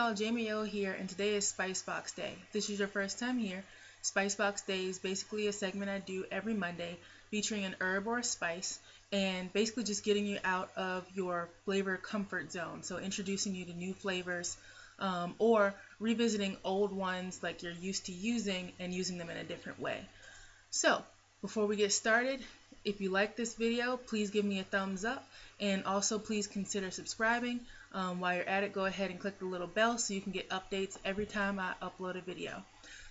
y'all, JaemiO here, and today is SpiceBox Day. If this is your first time here, SpiceBox Day is basically a segment I do every Monday featuring an herb or a spice and basically just getting you out of your flavor comfort zone. So introducing you to new flavors or revisiting old ones like you're used to using and using them in a different way. So before we get started, if you like this video, please give me a thumbs up, and also please consider subscribing. While you're at it, go ahead and click the little bell so you can get updates every time I upload a video.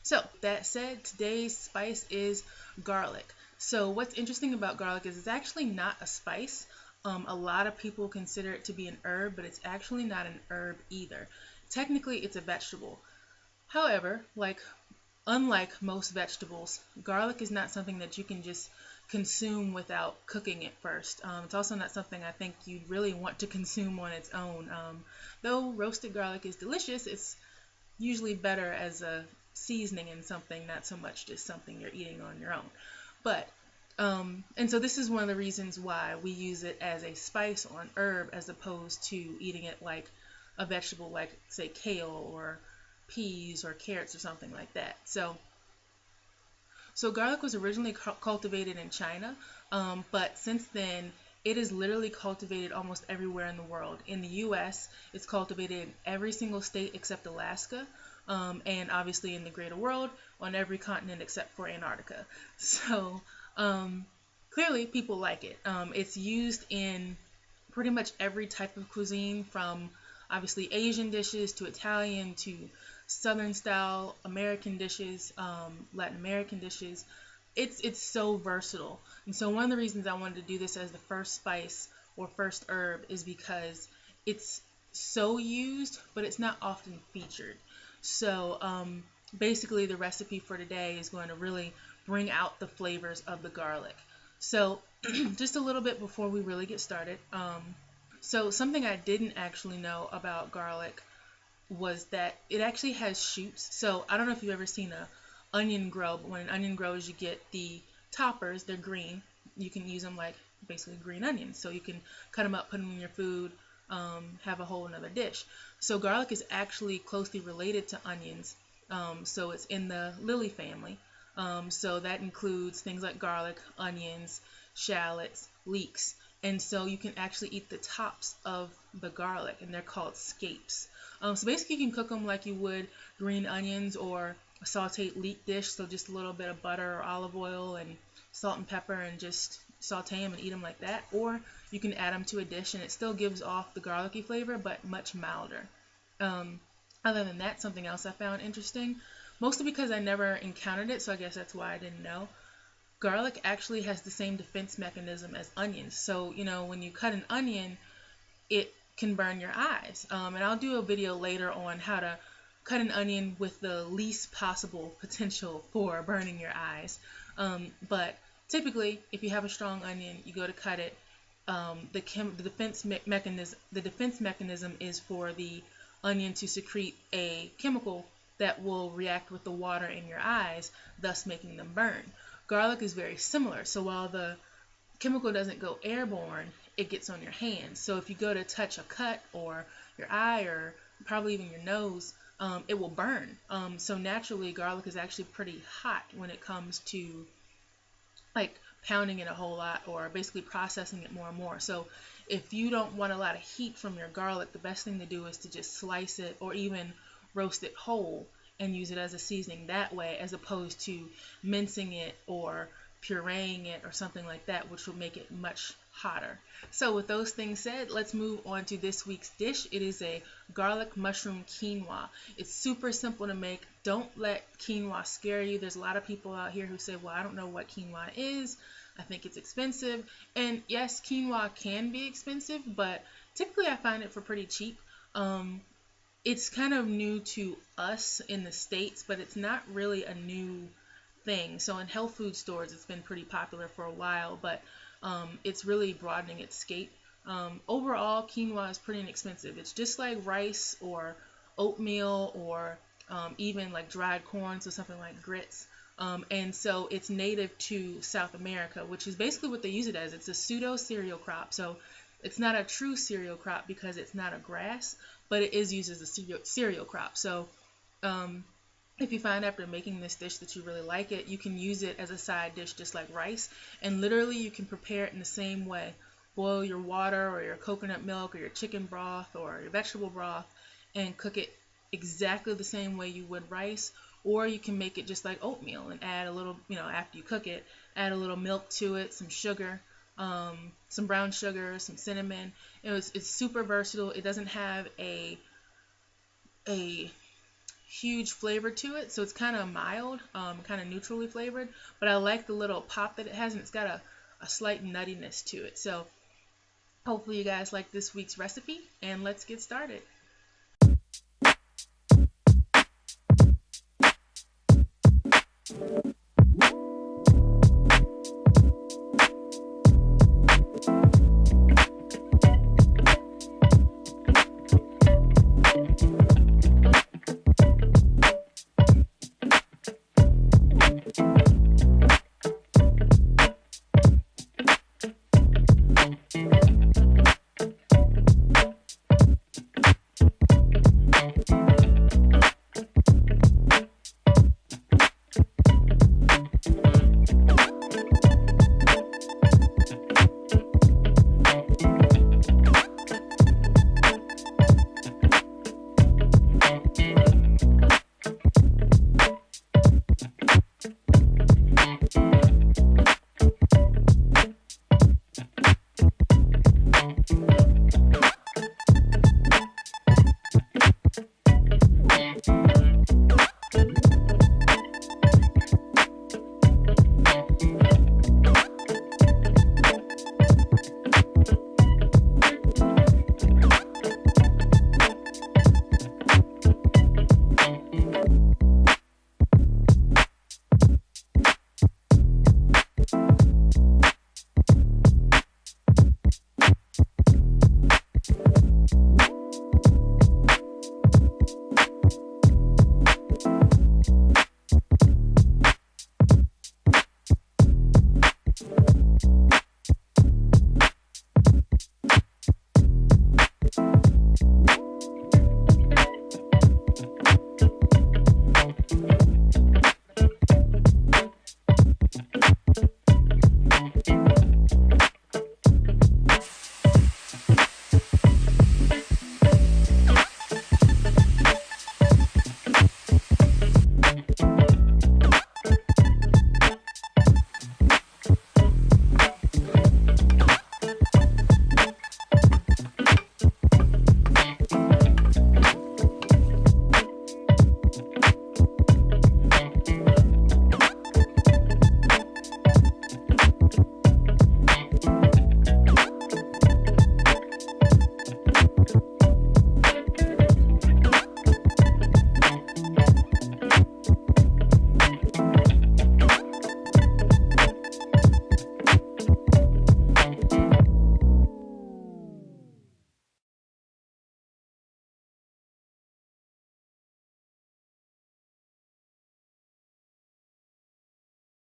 So that said, today's spice is garlic. So what's interesting about garlic is it's actually not a spice. A lot of people consider it to be an herb, but it's actually not an herb either. Technically, it's a vegetable. However, unlike most vegetables, garlic is not something that you can just consume without cooking it first. It's also not something I think you'd really want to consume on its own. Though roasted garlic is delicious, it's usually better as a seasoning in something, not so much just something you're eating on your own. But and so this is one of the reasons why we use it as a spice or an herb as opposed to eating it like a vegetable, like say kale or peas or carrots or something like that. So garlic was originally cultivated in China, but since then it is literally cultivated almost everywhere in the world. In the U.S., it's cultivated in every single state except Alaska, and obviously in the greater world on every continent except for Antarctica. So clearly people like it. It's used in pretty much every type of cuisine, from obviously Asian dishes to Italian to Southern style American dishes, Latin American dishes. It's so versatile. And so one of the reasons I wanted to do this as the first spice or first herb is because it's so used, but it's not often featured. So basically the recipe for today is going to really bring out the flavors of the garlic. So just a little bit before we really get started. So something I didn't actually know about garlic was that it actually has shoots. So I don't know if you've ever seen an onion grow, but when an onion grows, you get the toppers. They're green. You can use them like basically green onions. So you can cut them up, put them in your food, have a whole another dish. So garlic is actually closely related to onions. So it's in the lily family. So that includes things like garlic, onions, shallots, leeks. And so you can actually eat the tops of the garlic, and they're called scapes. So basically you can cook them like you would green onions or a sauteed leek dish, so just a little bit of butter or olive oil and salt and pepper and just saute them and eat them like that. Or you can add them to a dish and it still gives off the garlicky flavor, but much milder. Other than that, something else I found interesting, mostly because I never encountered it, so I guess that's why I didn't know. Garlic actually has the same defense mechanism as onions. So, you know, when you cut an onion, it can burn your eyes. And I'll do a video later on how to cut an onion with the least possible potential for burning your eyes. But typically, if you have a strong onion, you go to cut it. The defense mechanism is for the onion to secrete a chemical that will react with the water in your eyes, thus making them burn. Garlic is very similar. So while the chemical doesn't go airborne, it gets on your hands. So if you go to touch a cut or your eye or probably even your nose, it will burn. So naturally, garlic is actually pretty hot when it comes to like pounding it a whole lot or basically processing it more and more. So if you don't want a lot of heat from your garlic, the best thing to do is to just slice it or even roast it whole and use it as a seasoning that way, as opposed to mincing it or pureeing it or something like that, which will make it much hotter. So with those things said, let's move on to this week's dish. It is a garlic mushroom quinoa. It's super simple to make. Don't let quinoa scare you. There's a lot of people out here who say, well, I don't know what quinoa is. I think it's expensive. And yes, quinoa can be expensive, but typically I find it for pretty cheap. It's kind of new to us in the States, but it's not really a new thing. So in health food stores, it's been pretty popular for a while, but it's really broadening its scope. Overall, quinoa is pretty inexpensive. It's just like rice or oatmeal or even like dried corn, so something like grits. And so it's native to South America, which is basically what they use it as. It's a pseudo cereal crop. So it's not a true cereal crop because it's not a grass, but it is used as a cereal crop. So if you find after making this dish that you really like it, you can use it as a side dish just like rice. And literally you can prepare it in the same way. Boil your water or your coconut milk or your chicken broth or your vegetable broth and cook it exactly the same way you would rice. Or you can make it just like oatmeal and add a little, after you cook it, add a little milk to it, some sugar, some brown sugar, some cinnamon. It's super versatile. It doesn't have a huge flavor to it, so it's kind of mild, kind of neutrally flavored, but I like the little pop that it has, and it's got a slight nuttiness to it. So hopefully you guys like this week's recipe, and let's get started.